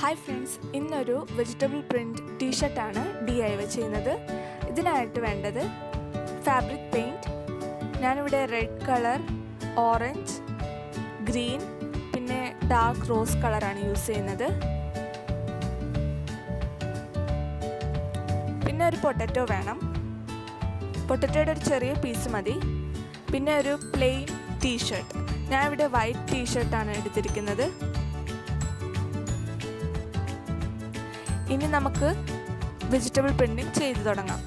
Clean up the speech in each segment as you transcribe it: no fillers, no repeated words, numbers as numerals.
Hi friends, ഇന്നൊരു vegetable print ടീഷർട്ടാണ് DIY ചെയ്യുന്നത്. ഇതിനായിട്ട് വേണ്ടത് ഫാബ്രിക് പെയിൻറ്റ്. ഞാനിവിടെ റെഡ് കളർ, ഓറഞ്ച്, ഗ്രീൻ, പിന്നെ ഡാർക്ക് റോസ് കളറാണ് യൂസ് ചെയ്യുന്നത്. പിന്നെ ഒരു പൊട്ടറ്റോ വേണം. പൊട്ടറ്റോയുടെ ഒരു ചെറിയ പീസ് മതി. പിന്നെ ഒരു പ്ലെയിൻ ടീഷർട്ട്. ഞാൻ ഇവിടെ വൈറ്റ് ടീഷർട്ടാണ് എടുത്തിരിക്കുന്നത്. ഇനി നമുക്ക് വെജിറ്റബിൾ പ്രിൻറ്റിങ് ചെയ്തു തുടങ്ങാം.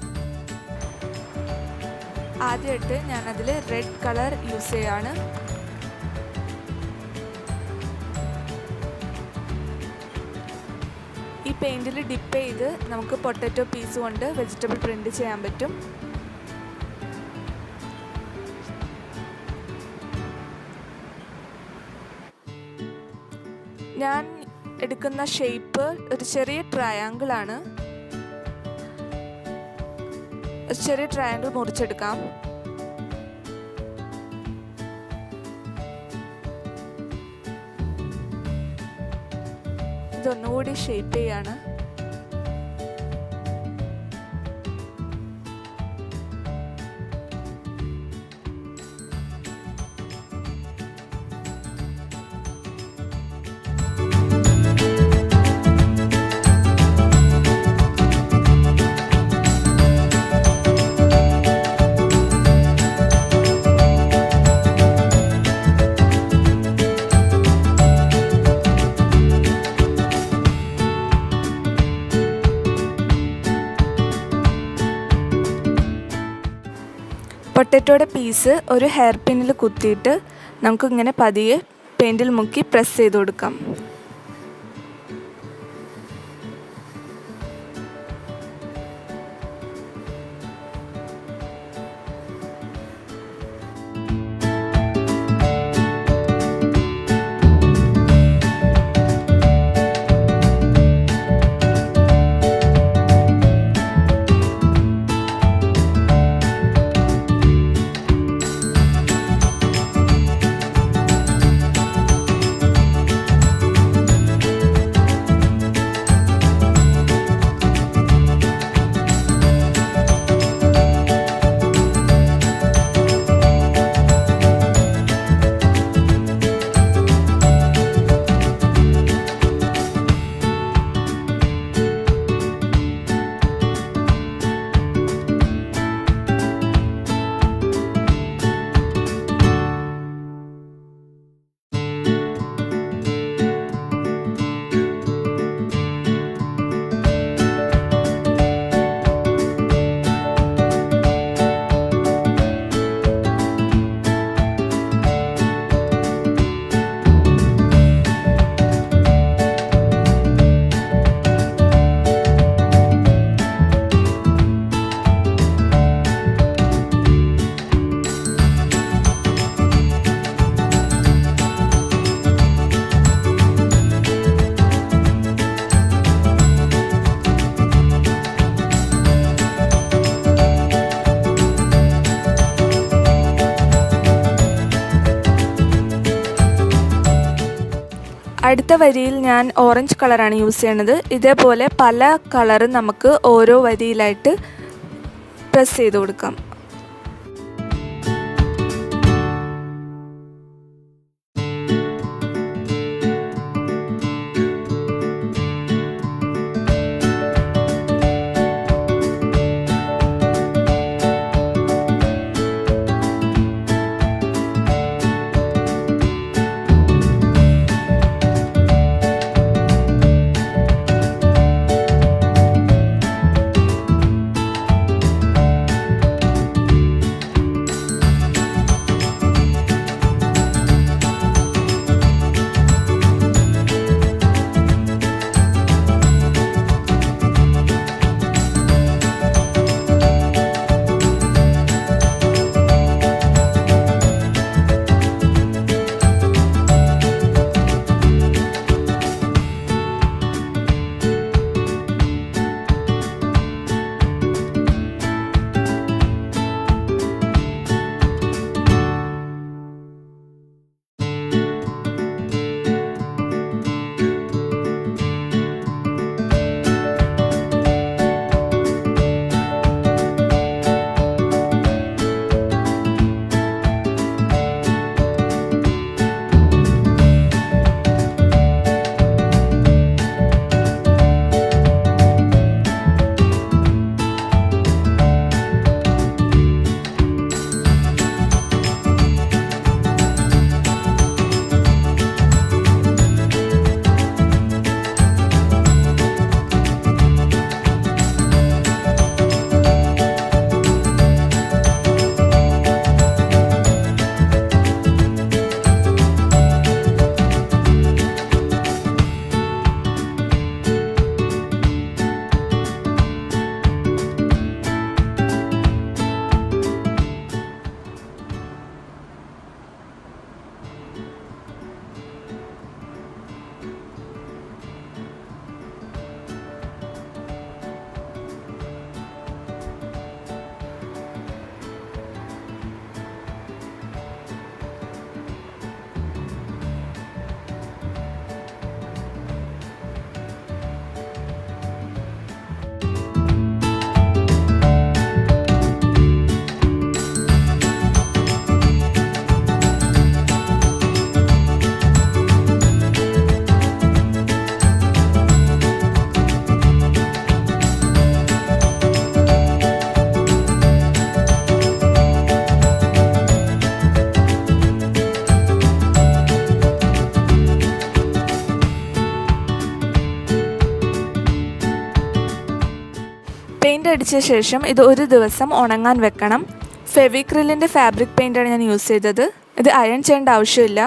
ആദ്യമായിട്ട് ഞാനതിൽ റെഡ് കളർ യൂസ് ചെയ്യാണ്. ഈ പെയിൻറ്റിൽ ഡിപ്പ് ചെയ്ത് നമുക്ക് പൊട്ടറ്റോ പീസ് കൊണ്ട് വെജിറ്റബിൾ പ്രിൻറ്റ് ചെയ്യാൻ പറ്റും. ഞാൻ എടുക്കുന്ന ഷേപ്പ് ഒരു ചെറിയ ട്രയാങ്കിൾ ആണ്. ഒരു ചെറിയ ട്രയാങ്കിൾ മുറിച്ചെടുക്കാം. ഇതൊന്നുകൂടി ഷേപ്പ് ചെയ്യാണ്. പൊട്ടറ്റോയുടെ പീസ് ഒരു ഹെയർ പിന്നിൽ കുത്തിയിട്ട് നമുക്കിങ്ങനെ പതിയെ പെയിൻറ്റിൽ മുക്കി പ്രസ് ചെയ്ത് കൊടുക്കാം. അടുത്ത വരിയിൽ ഞാൻ ഓറഞ്ച് കളറാണ് യൂസ് ചെയ്യണത്. ഇതേപോലെ പല കളറും നമുക്ക് ഓരോ വരിയിലായിട്ട് പ്രസ് ചെയ്ത് കൊടുക്കാം. അടിച്ച ശേഷം ഇത് ഒരു ദിവസം ഉണങ്ങാൻ വെക്കണം. ഫെവിക്രിലിൻ്റെ ഫാബ്രിക് പെയിൻ്റാണ് ഞാൻ യൂസ് ചെയ്തത്. ഇത് അയൺ ചെയ്യേണ്ട ആവശ്യമില്ല.